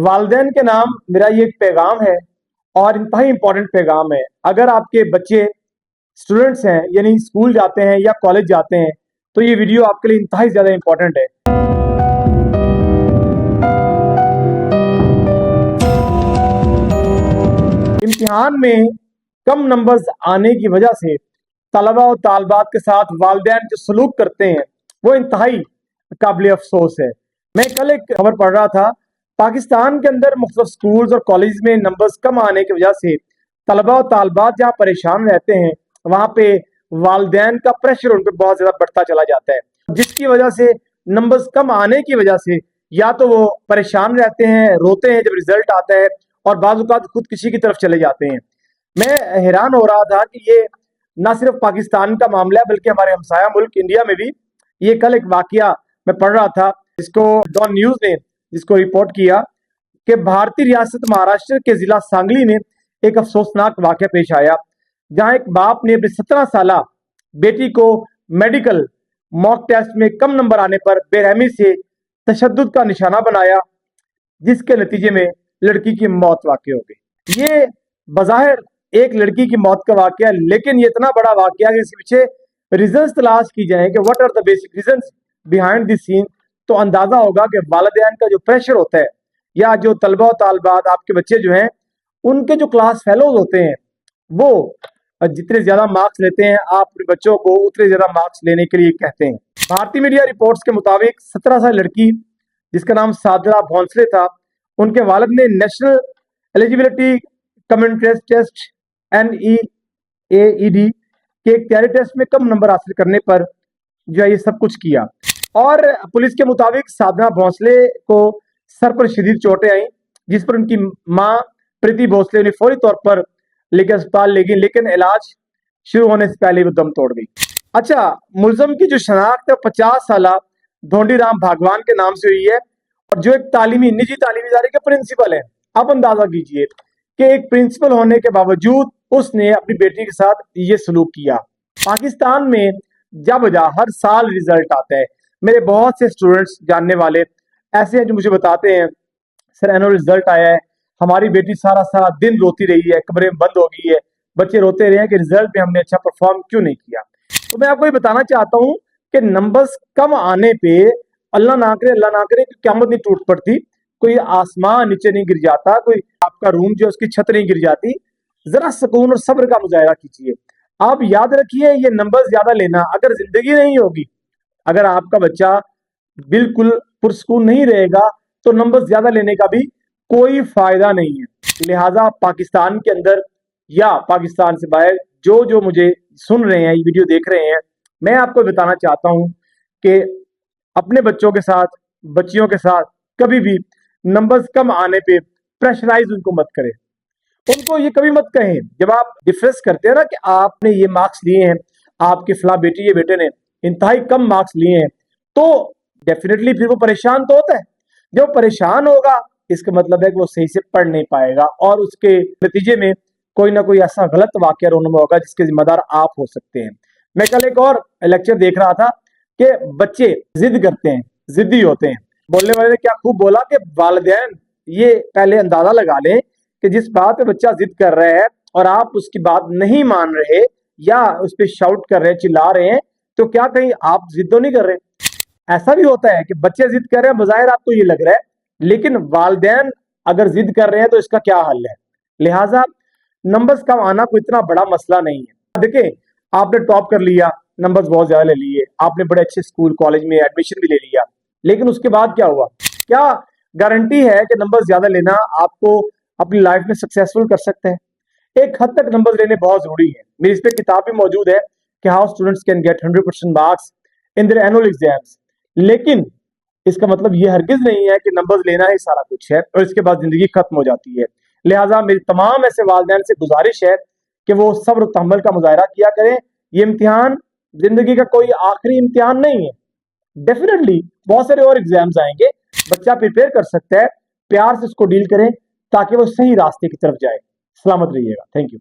والدین کے نام میرا یہ ایک پیغام ہے اور انتہائی امپورٹنٹ پیغام ہے. اگر آپ کے بچے اسٹوڈنٹس ہیں یعنی اسکول جاتے ہیں یا کالج جاتے ہیں تو یہ ویڈیو آپ کے لیے انتہائی زیادہ امپورٹنٹ ہے. امتحان میں کم نمبرز آنے کی وجہ سے طلبہ و طالبات کے ساتھ والدین جو سلوک کرتے ہیں وہ انتہائی قابل افسوس ہے. میں کل ایک خبر پڑھ رہا تھا، پاکستان کے اندر مختلف سکولز اور کالج میں نمبرز کم آنے کی وجہ سے طلبہ و طالبات جہاں پریشان رہتے ہیں وہاں پہ والدین کا پریشر ان پہ بہت زیادہ بڑھتا چلا جاتا ہے، جس کی وجہ سے نمبرز کم آنے کی وجہ سے یا تو وہ پریشان رہتے ہیں، روتے ہیں جب رزلٹ آتا ہے، اور بعض اوقات خودکشی کی طرف چلے جاتے ہیں. میں حیران ہو رہا تھا کہ یہ نہ صرف پاکستان کا معاملہ ہے بلکہ ہمارے ہمسایہ ملک انڈیا میں بھی یہ کل ایک واقعہ میں پڑھ رہا تھا جس کو ڈان نیوز نے جس کو رپورٹ کیا کہ بھارتی ریاست مہاراشٹر کے ضلع سانگلی میں ایک افسوسناک واقعہ پیش آیا جہاں ایک باپ نے اپنی 17 سالہ بیٹی کو میڈیکل موک ٹیسٹ میں کم نمبر آنے پر بے رحمی سے تشدد کا نشانہ بنایا، جس کے نتیجے میں لڑکی کی موت واقع ہو گئی. یہ بظاہر ایک لڑکی کی موت کا واقعہ ہے، لیکن یہ اتنا بڑا واقعہ ہے کہ اس کے پیچھے ریزنز تلاش کی جائیں کہ what are the basic reasons behind the scene, تو اندازہ ہوگا کہ والدین کا جو پریشر ہوتا ہے یا جو طلبہ و طالبات آپ کے بچے جو ہیں ان کے جو کلاس فیلوز ہوتے ہیں وہ جتنے زیادہ مارکس لیتے ہیں آپ اپنے بچوں کو اتنے زیادہ مارکس لینے کے لیے کہتے ہیں. بھارتی میڈیا رپورٹس کے مطابق 17 سال لڑکی جس کا نام سادرا بھونسلے تھا، ان کے والد نے نیشنل ایلیجیبلٹی کمن ٹیسٹ NEAED کے ایک تیاری ٹیسٹ میں کم نمبر حاصل کرنے پر جو ہے یہ سب کچھ کیا. اور پولیس کے مطابق سادرا بھونسلے کو سر پر شدید چوٹیں آئیں جس پر ان کی ماں پریتی بھونسلے نے فوری طور پر لے کے اسپتال لے گئی، لیکن علاج شروع ہونے سے پہلے وہ دم توڑ گئی. اچھا، ملزم کی جو شناخت ہے 50 سالہ دھونڈی رام بھاگوان کے نام سے ہوئی ہے اور جو ایک نجی تعلیمی ادارے کے پرنسپل ہیں. آپ اندازہ کیجئے کہ ایک پرنسپل ہونے کے باوجود اس نے اپنی بیٹی کے ساتھ یہ سلوک کیا. پاکستان میں جب ہر سال رزلٹ آتا ہے، میرے بہت سے اسٹوڈنٹس جاننے والے ایسے ہیں جو مجھے بتاتے ہیں سر اینوئل رزلٹ آیا ہے، ہماری بیٹی سارا دن روتی رہی ہے، کمرے میں بند ہو گئی ہے، بچے روتے رہے ہیں کہ رزلٹ میں ہم نے اچھا پرفارم کیوں نہیں کیا. تو میں آپ کو یہ بتانا چاہتا ہوں کہ نمبرز کم آنے پہ اللہ نہ کرے کہ قیامت نہیں ٹوٹ پڑتی، کوئی آسمان نیچے نہیں گر جاتا، کوئی آپ کا روم جو اس کی چھت نہیں گر جاتی. ذرا سکون اور صبر کا مظاہرہ کیجیے. آپ یاد رکھیے یہ نمبر زیادہ لینا اگر زندگی نہیں ہوگی، اگر آپ کا بچہ بالکل پرسکون نہیں رہے گا تو نمبر زیادہ لینے کا بھی کوئی فائدہ نہیں ہے. لہٰذا پاکستان کے اندر یا پاکستان سے باہر جو مجھے سن رہے ہیں، یہ ویڈیو دیکھ رہے ہیں، میں آپ کو بتانا چاہتا ہوں کہ اپنے بچوں کے ساتھ بچیوں کے ساتھ کبھی بھی نمبرز کم آنے پہ پریشرائز ان کو مت کریں. ان کو یہ کبھی مت کہیں جب آپ ڈفرینس کرتے ہیں نا کہ آپ نے یہ مارکس لیے ہیں، آپ کے فلاں بیٹی یا بیٹے نے انتہائی کم مارکس لیے ہیں، تو ڈیفینیٹلی پھر وہ پریشان تو ہوتا ہے. جب پریشان ہوگا اس کا مطلب ہے کہ وہ صحیح سے پڑھ نہیں پائے گا اور اس کے نتیجے میں کوئی نہ کوئی ایسا غلط واقعہ رونما ہوگا جس کے ذمہ دار آپ ہو سکتے ہیں. میں کل ایک اور لیکچر دیکھ رہا تھا کہ بچے ضد کرتے ہیں، ضدی ہوتے ہیں. بولنے والے نے کیا خوب بولا کہ والدین یہ پہلے اندازہ لگا لیں کہ جس بات پہ بچہ ضد کر رہا ہے اور آپ اس کی بات نہیں مان رہے یا اس پہ شاؤٹ کر رہے ہیں، چلا رہے ہیں، تو کیا کہیں آپ ضد تو نہیں کر رہے. ایسا بھی ہوتا ہے کہ بچے ضد کر رہے ہیں، بظاہر آپ کو یہ لگ رہا ہے، لیکن والدین اگر ضد کر رہے ہیں تو اس کا کیا حل ہے. لہٰذا نمبرز کم آنا کوئی اتنا بڑا مسئلہ نہیں ہے. دیکھیں، آپ نے ٹاپ کر لیا، نمبرز بہت زیادہ لے لیے، آپ نے بڑے اچھے اسکول کالج میں ایڈمیشن بھی لے لیا، لیکن اس کے بعد کیا ہوا؟ کیا گارنٹی ہے کہ نمبرز زیادہ لینا آپ کو اپنی لائف میں سکسیسفل کر سکتے ہیں؟ ایک حد تک نمبرز لینے بہت ضروری ہے. میری اس پہ کتاب بھی موجود ہے کہ how students can get 100% marks in their annual exams. لیکن اس کا مطلب یہ ہرگز نہیں ہے کہ نمبرز لینا ہی سارا کچھ ہے اور اس کے بعد زندگی ختم ہو جاتی ہے. لہٰذا میری تمام ایسے والدین سے گزارش ہے کہ وہ صبر و تحمل کا مظاہرہ کیا کریں. یہ امتحان زندگی کا کوئی آخری امتحان نہیں ہے. ڈیفینیٹلی بہت سارے اور ایگزامز آئیں گے، بچہ پریپیئر کر سکتا ہے، پیار سے اس کو ڈیل کریں تاکہ وہ صحیح راستے کی طرف جائے. سلامت رہیے گا. Thank you.